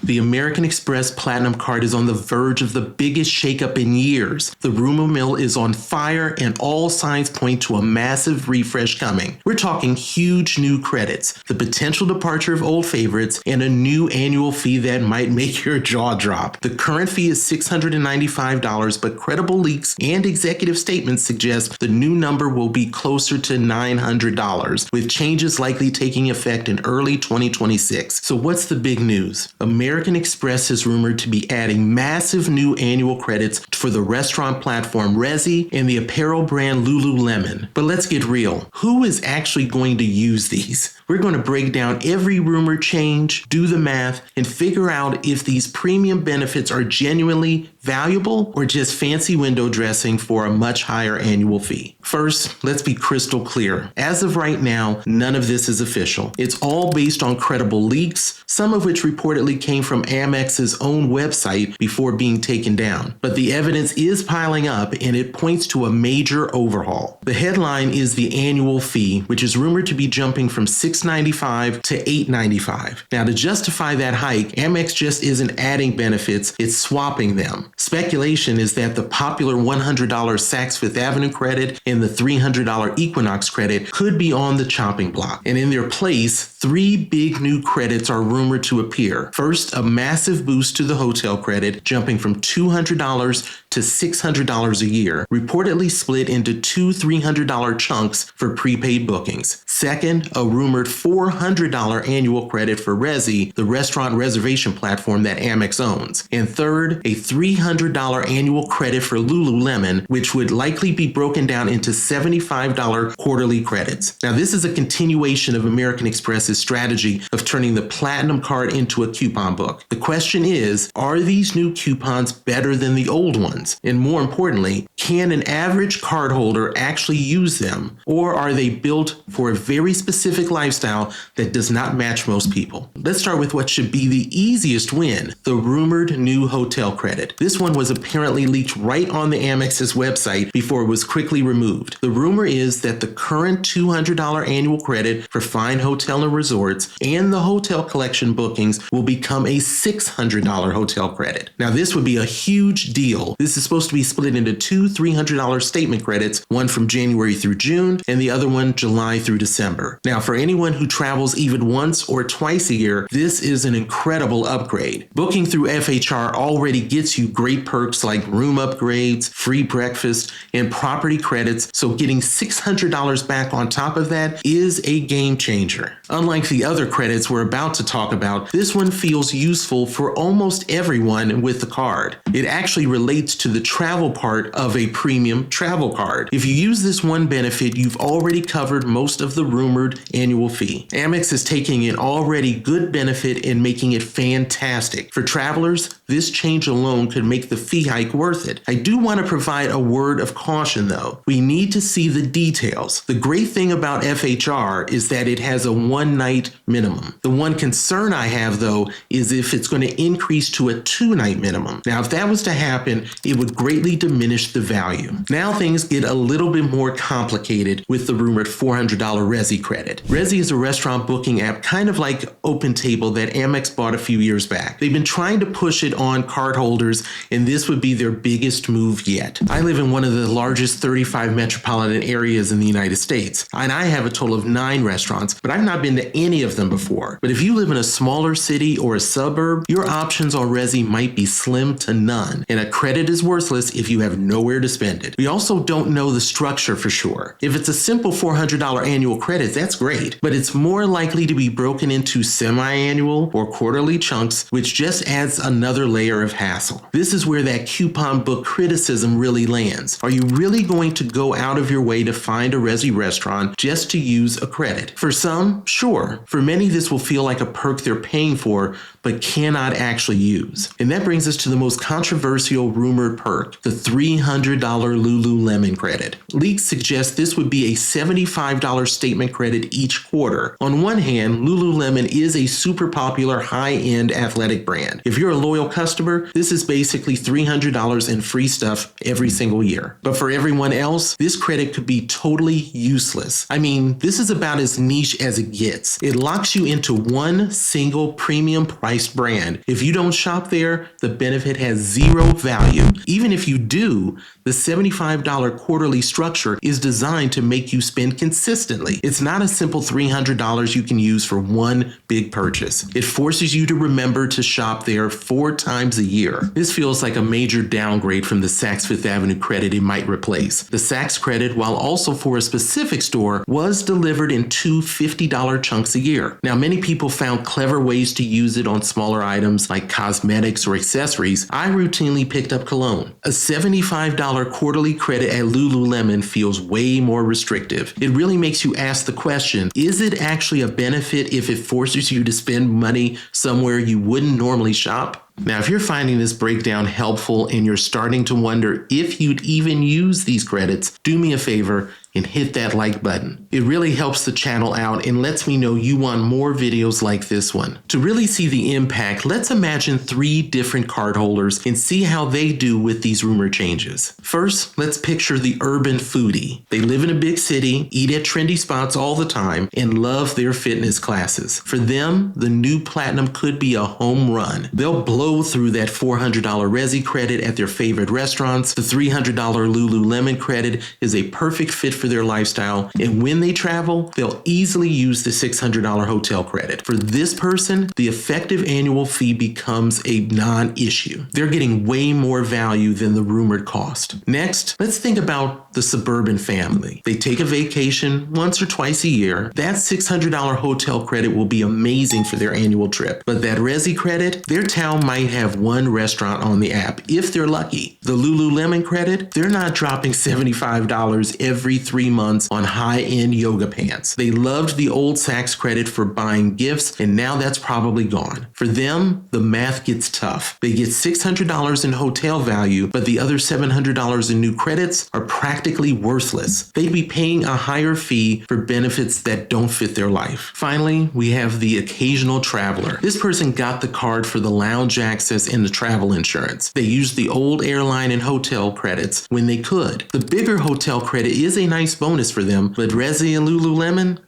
The American Express Platinum Card is on the verge of the biggest shakeup in years. The rumor mill is on fire and all signs point to a massive refresh coming. We're talking huge new credits, the potential departure of old favorites, and a new annual fee that might make your jaw drop. The current fee is $695, but credible leaks and executive statements suggest the new number will be closer to $900, with changes likely taking effect in early 2026. So what's the big news? American Express is rumored to be adding massive new annual credits for the restaurant platform Resy and the apparel brand Lululemon. But let's get real. Who is actually going to use these? We're going to break down every rumor change, do the math, and figure out if these premium benefits are genuinely valuable or just fancy window dressing for a much higher annual fee. First, let's be crystal clear. As of right now, none of this is official. It's all based on credible leaks, some of which reportedly came from Amex's own website before being taken down. But the evidence is piling up and it points to a major overhaul. The headline is the annual fee, which is rumored to be jumping from $695 to $895. Now, to justify that hike, Amex just isn't adding benefits, it's swapping them. Speculation is that the popular $100 Saks Fifth Avenue credit and the $300 Equinox credit could be on the chopping block. And in their place, 3 big new credits are rumored to appear. First, a massive boost to the hotel credit, jumping from $200 to $600 a year, reportedly split into 2 $300 chunks for prepaid bookings. Second, a rumored $400 annual credit for Resy, the restaurant reservation platform that Amex owns. And third, a $300 annual credit for Lululemon, which would likely be broken down into $75 quarterly credits. Now, this is a continuation of American Express's strategy of turning the Platinum Card into a coupon book. The question is, are these new coupons better than the old ones? And more importantly, can an average cardholder actually use them? Or are they built for a very specific lifestyle that does not match most people? Let's start with what should be the easiest win, the rumored new hotel credit. This one was apparently leaked right on the Amex's website before it was quickly removed. The rumor is that the current $200 annual credit for fine hotel and resorts and the hotel collection bookings will become a $600 hotel credit. Now, this would be a huge deal. This is supposed to be split into 2 $300 statement credits, one from January through June and the other one July through December. Now, for anyone who travels even once or twice a year, this is an incredible upgrade. Booking through FHR already gets you great perks like room upgrades, free breakfast, and property credits, so getting $600 back on top of that is a game changer. Unlike the other credits we're about to talk about, this one feels useful for almost everyone with the card. It actually relates to the travel part of a premium travel card. If you use this one benefit, you've already covered most of the rumored annual fee. Amex is taking an already good benefit and making it fantastic. For travelers, this change alone could make the fee hike worth it. I do want to provide a word of caution though. We need to see the details. The great thing about FHR is that it has a one-night minimum. The one concern I have though is if it's going to increase to a 2-night minimum. Now, if that was to happen, it would greatly diminish the value. Now things get a little bit more complicated with the rumored $400 Resy credit. Resy is a restaurant booking app kind of like OpenTable that Amex bought a few years back. They've been trying to push it on cardholders, and this would be their biggest move yet. I live in one of the largest 35 metropolitan areas in the United States, and I have a total of 9 restaurants, but I've not been to any of them before. But if you live in a smaller city or a suburb, your options on Resy might be slim to none, and a credit is worthless if you have nowhere to spend it. We also don't know the structure for sure. If it's a simple $400 annual credit, that's great, but it's more likely to be broken into semi-annual or quarterly chunks, which just adds another layer of hassle. This is where that coupon book criticism really lands. Are you really going to go out of your way to find a Resy restaurant just to use a credit? For some, sure. For many, this will feel like a perk they're paying for, but cannot actually use. And that brings us to the most controversial rumored perk, the $300 Lululemon credit. Leaks suggest this would be a $75 statement credit each quarter. On one hand, Lululemon is a super popular high-end athletic brand. If you're a loyal customer, this is basically $300 in free stuff every single year. But for everyone else, this credit could be totally useless. I mean, this is about as niche as it gets. It locks you into one single premium price overpriced brand. If you don't shop there, the benefit has zero value. Even if you do, the $75 quarterly structure is designed to make you spend consistently. It's not a simple $300 you can use for one big purchase. It forces you to remember to shop there 4 times a year. This feels like a major downgrade from the Saks Fifth Avenue credit it might replace. The Saks credit, while also for a specific store, was delivered in 2 $50 chunks a year. Now, many people found clever ways to use it on smaller items like cosmetics or accessories. I routinely picked up cologne. A $75 quarterly credit at Lululemon feels way more restrictive. It really makes you ask the question, is it actually a benefit if it forces you to spend money somewhere you wouldn't normally shop? Now, if you're finding this breakdown helpful and you're starting to wonder if you'd even use these credits, do me a favor and hit that like button. It really helps the channel out and lets me know you want more videos like this one. To really see the impact, let's imagine 3 different cardholders and see how they do with these rumor changes. First, let's picture the urban foodie. They live in a big city, eat at trendy spots all the time, and love their fitness classes. For them, the new Platinum could be a home run. They'll blow through that $400 Resi credit at their favorite restaurants. The $300 Lululemon credit is a perfect fit for their lifestyle, and when they travel, they'll easily use the $600 hotel credit. For this person, the effective annual fee becomes a non-issue. They're getting way more value than the rumored cost. Next, let's think about the suburban family. They take a vacation once or twice a year. That $600 hotel credit will be amazing for their annual trip, but that Resi credit, their town might have 1 restaurant on the app if they're lucky. The Lululemon credit, they're not dropping $75 every 3 months on high-end yoga pants. They loved the old Saks credit for buying gifts, and now that's probably gone. For them, the math gets tough. They get $600 in hotel value, but the other $700 in new credits are practically worthless. They'd be paying a higher fee for benefits that don't fit their life. Finally, we have the occasional traveler. This person got the card for the lounge access and the travel insurance. They used the old airline and hotel credits when they could. The bigger hotel credit is a nice bonus for them, but Resi and Lululemon?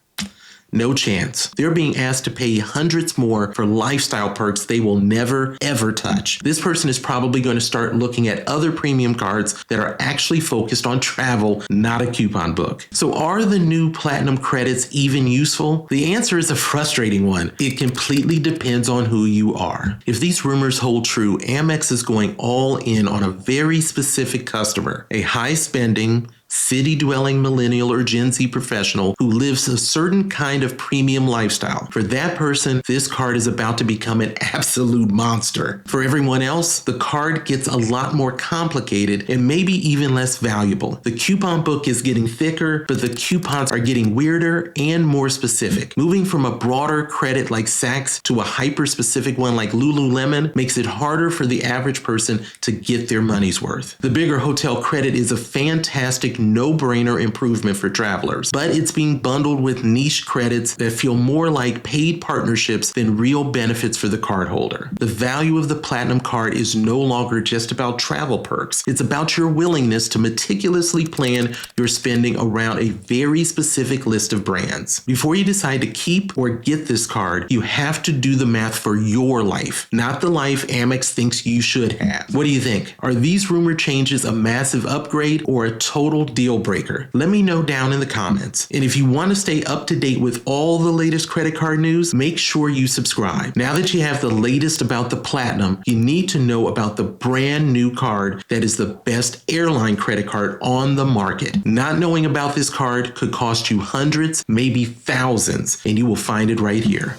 No chance. They're being asked to pay hundreds more for lifestyle perks they will never, ever touch. This person is probably going to start looking at other premium cards that are actually focused on travel, not a coupon book. So are the new Platinum credits even useful? The answer is a frustrating one. It completely depends on who you are. If these rumors hold true, Amex is going all in on a very specific customer, a high-spending, city-dwelling millennial or Gen Z professional who lives a certain kind of premium lifestyle. For that person, this card is about to become an absolute monster. For everyone else, the card gets a lot more complicated and maybe even less valuable. The coupon book is getting thicker, but the coupons are getting weirder and more specific. Moving from a broader credit like Saks to a hyper-specific one like Lululemon makes it harder for the average person to get their money's worth. The bigger hotel credit is a fantastic no-brainer improvement for travelers, but it's being bundled with niche credits that feel more like paid partnerships than real benefits for the cardholder. The value of the Platinum card is no longer just about travel perks. It's about your willingness to meticulously plan your spending around a very specific list of brands. Before you decide to keep or get this card, you have to do the math for your life, not the life Amex thinks you should have. What do you think? Are these rumor changes a massive upgrade or a total deal breaker? Let me know down in the comments. And if you want to stay up to date with all the latest credit card news, make sure you subscribe. Now that you have the latest about the Platinum, you need to know about the brand new card that is the best airline credit card on the market. Not knowing about this card could cost you hundreds, maybe thousands, and you will find it right here.